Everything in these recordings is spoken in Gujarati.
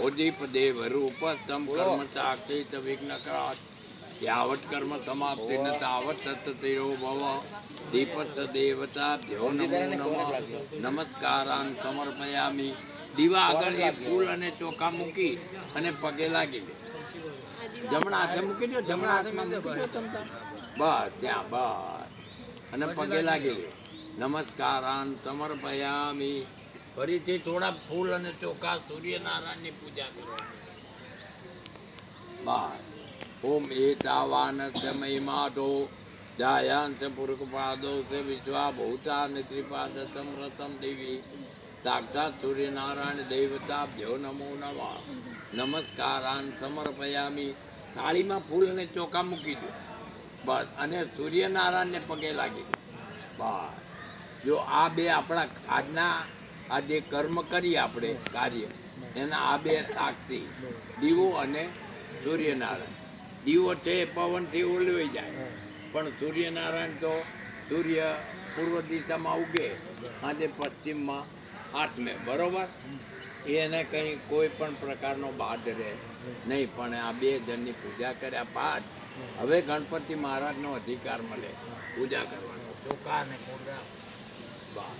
ઓદીપ દેવ રૂપતમ કર્મ ચાકિત વિઘ્નકરાત યાવત કર્મ સમાપ્તિ ન તાવત તત્તિરો ભવ દીપસ્થ દેવતાભ્યો નમો નમઃ નમસ્કારાન સમર્પયામિ. દીવા આગળ એ ફૂલ અને ચોખા મૂકી અને પગે લાગી દે. જમણા હાથે મૂકી દો, જમણા હાથમાં મૂકી દો તમતા. બસ ત્યાં બસ અને પગે લાગી દે. નમસ્કારાન સમર્પયામિ. ફરીથી થોડા ફૂલ અને ચોખા સૂર્યનારાયણની પૂજા કરો. બસ. ઓમ એતાવાનસ્ય મહિમાદો જાયાંસ પુરુષપાદો સે વિશ્વા ભૂતાન ત્રિપાદ સમરતમ દેવી સાક્ષાત સૂર્યનારાયણ દેવતાભ્યો નમો નમઃ નમસ્કારાન સમર્પયામિ. થાળીમાં ફૂલ અને ચોખા મૂકી દો બસ અને સૂર્યનારાયણને પગે લાગી દો. બસ. જો આ બે આપણા આજના આ જે કર્મ કરીએ આપણે કાર્ય એના આ બે સાક્ષી દીવો અને સૂર્યનારાયણ. દીવો છે એ પવનથી ઓલવાઈ જાય પણ સૂર્યનારાયણ તો સૂર્ય પૂર્વ દિશામાં ઉગે આજે પશ્ચિમમાં આઠમે બરોબર. એને કંઈ કોઈ પણ પ્રકારનો બાદ રહે નહીં. પણ આ બે જણની પૂજા કર્યા બાદ હવે ગણપતિ મહારાજનો અધિકાર મળે પૂજા કરવાનો. ચોખા અને કોડા બા.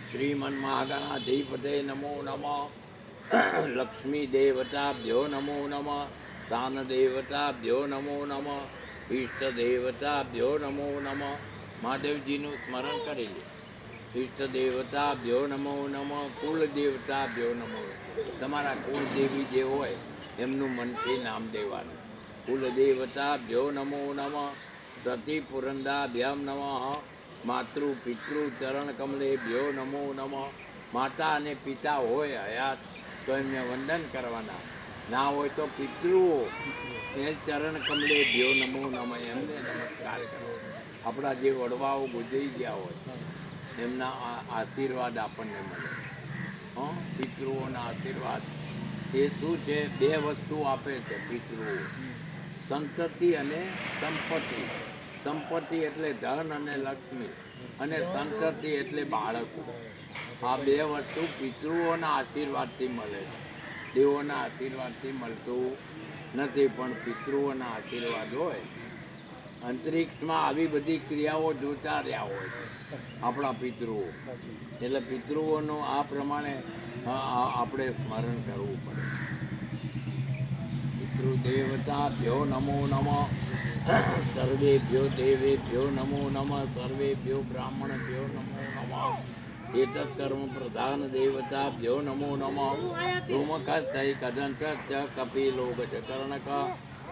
શ્રીમન મહાગણાધિપતે નમો નમઃ લક્ષ્મી દેવતાભ્યો નમો નમઃ દાન દેવતાભ્યો નમો નમઃ ઈષ્ટ દેવતાભ્યો નમો નમઃ. મહાદેવજીનું સ્મરણ કરી લે. ઈષ્ટ દેવતાભ્યો નમો નમઃ કુલ દેવતાભ્યો નમો. તમારા કુળદેવી જે હોય એમનું મનથી નામ દેવાનું. કુલ દેવતાભ્યો નમો નમઃ સતી પુરંદાભ્યામ નમઃ માતૃ પિતૃ ચરણ કમલેભ્યો નમો નમઃ. માતા અને પિતા હોય હયાત તો એમને વંદન કરવાના, ના હોય તો પિતૃઓ એ ચરણ કમલેભ્યો નમો નમઃ એમને નમસ્કાર કરો. આપણા જે વડવાઓ ગુજરી ગયા હોય એમના આશીર્વાદ આપણને મળે. પિતૃઓના આશીર્વાદ એ શું છે? બે વસ્તુ આપે છે પિતૃઓ, સંતતિ અને સંપત્તિ. સંપત્તિ એટલે ધન અને લક્ષ્મી અને સંતતિ એટલે બાળકો. આ બે વસ્તુ પિતૃઓના આશીર્વાદથી મળે છે. દેવોના આશીર્વાદથી મળતું નથી પણ પિતૃઓના આશીર્વાદ હોય. અંતરિક્ષમાં આવી બધી ક્રિયાઓ જોતા રહ્યા હોય આપણા પિતૃઓ. એટલે પિતૃઓનું આ પ્રમાણે આપણે સ્મરણ કરવું પડે. પિતૃદેવતાભ્યો નમો નમઃ સર્વેભ્યો દેવેભ્યો નમો નમઃ સર્વેભ્યો બ્રાહ્મણભ્યો નમો નમઃ એતત્ કર્મ પ્રધાન દેવતાભ્યો નમો નમઃ ધૂમકસ્થૈ કદંત કપિલો ગજકર્ણક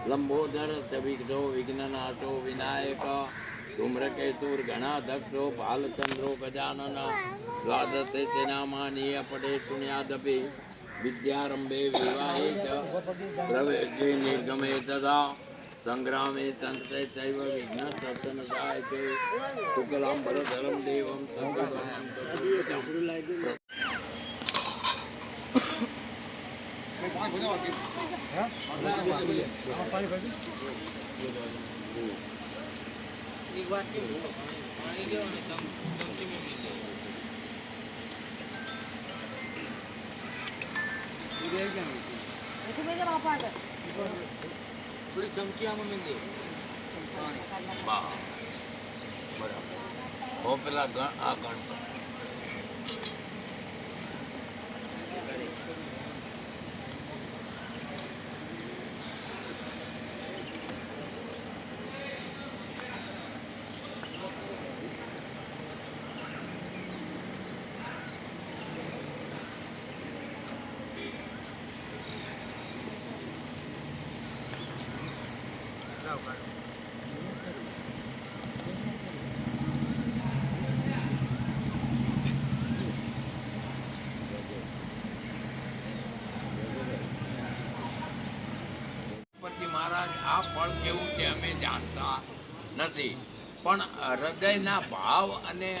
લંબોદર વિઘ્નો વિઘ્નનાશો વિનાયક ધૂમ્રકેતુર્ગણાધક્ષો ભાલચંદ્રો ગજાનન દ્વાદશે તેનામાની અપડે શૂન્યાદપે વિદ્યારંભે વિવાહે ચ પ્રવેશે નિર્ગમે તથા સંગ્રામે તંત્રે ચૈવ વિઘ્ન સર્જનદાય છે શુક્લાંબરધરમ દેવમ સંકલ્પમ થોડી ચમચી આમાં મિલ દે. બરાબર. હો પેલા આ ગણપતિ મહારાજ આ ફળ કેવું છે અમે જાણતા નથી પણ હૃદયના ભાવ અને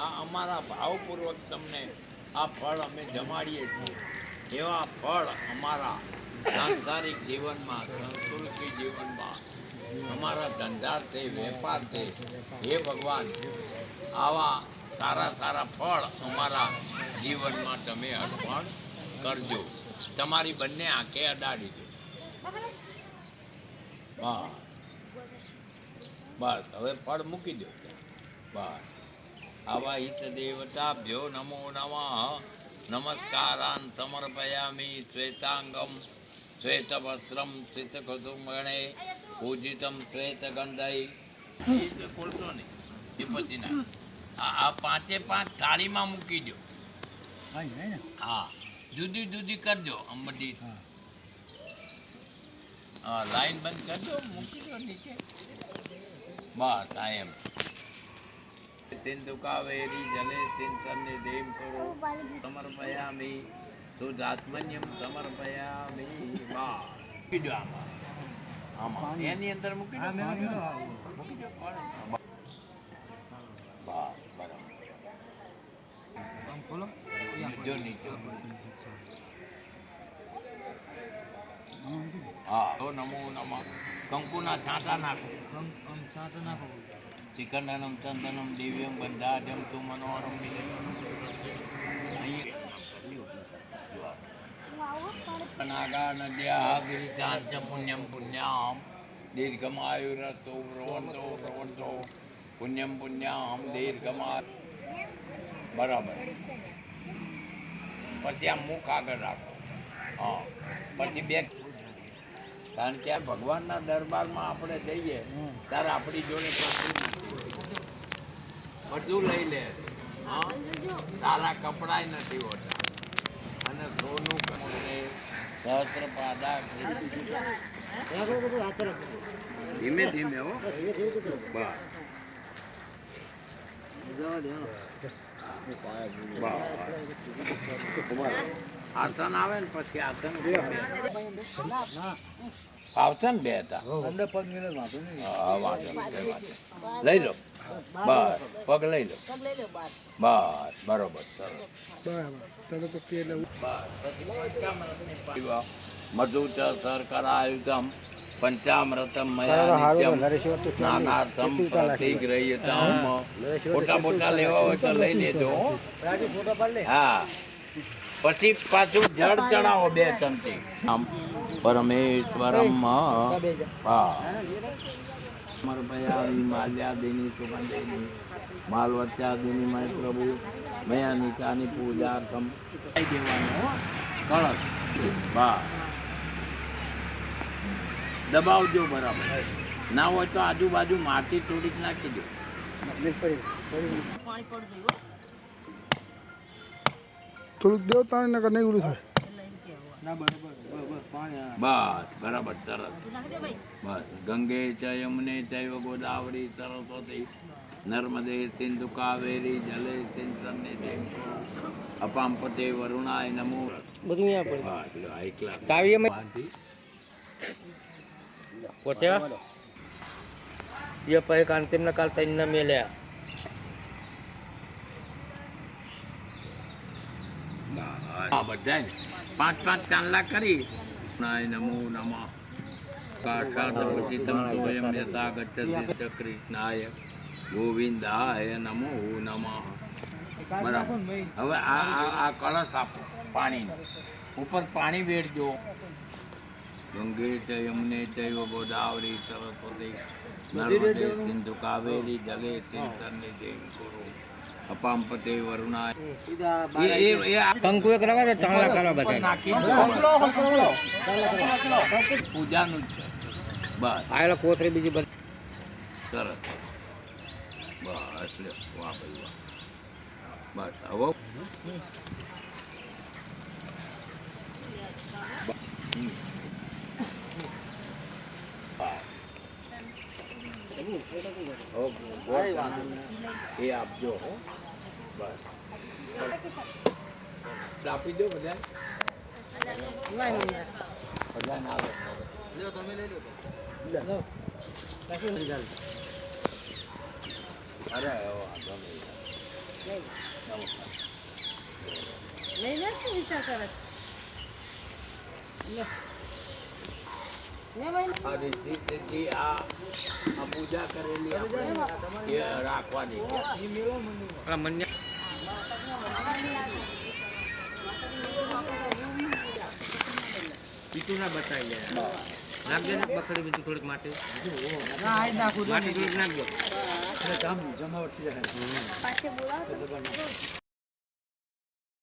આ અમારા ભાવપૂર્વક તમને આ ફળ અમે જમાડીએ છીએ. એવા ફળ અમારા સાંસારિક જીવનમાં સંસ્કૃતિ જીવનમાં અમારા ધંધા છે વેપાર છે હે ભગવાન આવા સારા સારા ફળ અમારા જીવનમાં તમે અર્પણ કરજો. તમારી બંને આંખે અડાડી દો. બસ બસ હવે ફળ મૂકી દો. બસ આવા હિત દેવતાભ્યો નમો નમઃ. નમસ્કારાન સમર્પયામિ. શ્વેતાંગમ શ્વેતવસ્ત્રમ શ્વેતકુસુમગણે પૂજિતમ શ્વેતગંધૈ. ખોલશો નહીં એ પછીના આ પાંચે પાંચ થાળીમાં મૂકી દો. હા જુદી જુદી કરજો આમ બધી. હા લાઈન બંધ કરજો, મૂકી દો નીચે. બસ આ એમ. સિંધુ કાવેરી જલે સિંચને દેમ કરો સમર્પયામિ. શુદ્ધાત્મન્યમ સમર્પયામિ. બસ મૂકી દો આમાં. આમાં એની અંદર મૂકી દો. મૂકી દો. બસ બરાબર. જો નીચે. હા તો નમો નમઃ. કંકુના છાંટા નાખો. ચિકંદનમ ચંદનમ દિવ્યમ બંધાજમ તું મનોરમ નાગા નદ્યા ગિરિચાંચ પુણ્યમ પુણ્યામ દીર્ઘમાયુરસ્તો ભ્રુવંતો ભ્રુવંતો પુણ્યમ પુણ્યામ દીર્ઘમાય. બરાબર. પછી આ મુખ આગળ રાખો. હા પછી બે. કારણ કે આ ભગવાનના દરબારમાં આપણે જઈએ ત્યારે આપણી જોડે બધું લઈ લે. હા સારા કપડાય નથી હોતા અને સોનું સહસ્ત્ર પાદા. ધીમે ધીમે હો. આસન આવે ને પછી આસન આવશે ને બે હતા. લઈ લો. બસ પગ લઈ લો. બસ બરોબર. મધુચ શર્કરાયુતમ પંચામૃતમ મયા નિત્યમ નાનાર્થમ પ્રતિગ્રહ્યતામ. ફોટા ફોટા લેવા હોય તો લઈ લેજો. હા પછી પાછું જળ ચડાવો 2 ચમચી. આમ પરમેશ્વરમ. હા સમર્પયામિ માલ્યાદિની સુગંધિની માલવત્યાદિની મય પ્રભુ મયા નિચાની પૂજાર્થમ. દેવાનું કળશ. વાહ દબાવજો બરાબર. ના હોય તો આજુબાજુ માટી થોડીક નાખી દો. થોડુંક દેવ તાણ નકર નહીં ઉલું થાય. બસ બરાબર. સરસ. બસ ગંગે ચ યમુને ચૈવ ગોદાવરી સરસ્વતી નર્મદે સિંધુ કાવેરી જલે સિંચને દેવ અપામ પતે વરુણાય નમો. બધું અહીંયા પડે. હાઈ ક્લાસ કાવ્યમાં પોતે ये पे अंतिम नकाल तैन मेल्या હા બધા 5-5 ચાંદલા કરી. નમો નમઃ. કાશાદપતિતમ તોયમ યથા ગચ્છતિ કૃષ્ણાય ગોવિંદાય નમો નમઃ. બરાબર. હવે આ કળશ આપો પાણીનો. ઉપર પાણી વેડજો. ગંગે ચ યમુને ચૈવ ગોદાવરી સરસ્વતી નર્મદે સિંધુ કાવેરી જલે સિંચને દેવ કુરુ અપામ પતે વરુણાય. કંકુ એક રવા તો ચાંદલા કરવા બધા પૂજાનું જ છે. બસ આયેલો કોતરી બીજી બધી સરસ. બસ એટલે વાહ ભાઈ વાહ. બસ હવે એ આપજો. હો બસ આપી દો બધા. બધા ના આવે. અરે વાંધો નહીં. આ પૂજા કરેલી આપણે રાખવાની. તું ના બતાવી લે નાખજે ને બકડી બીજી થોડીક માટી માટી થોડીક નાખજો પાછે બોલાવો તો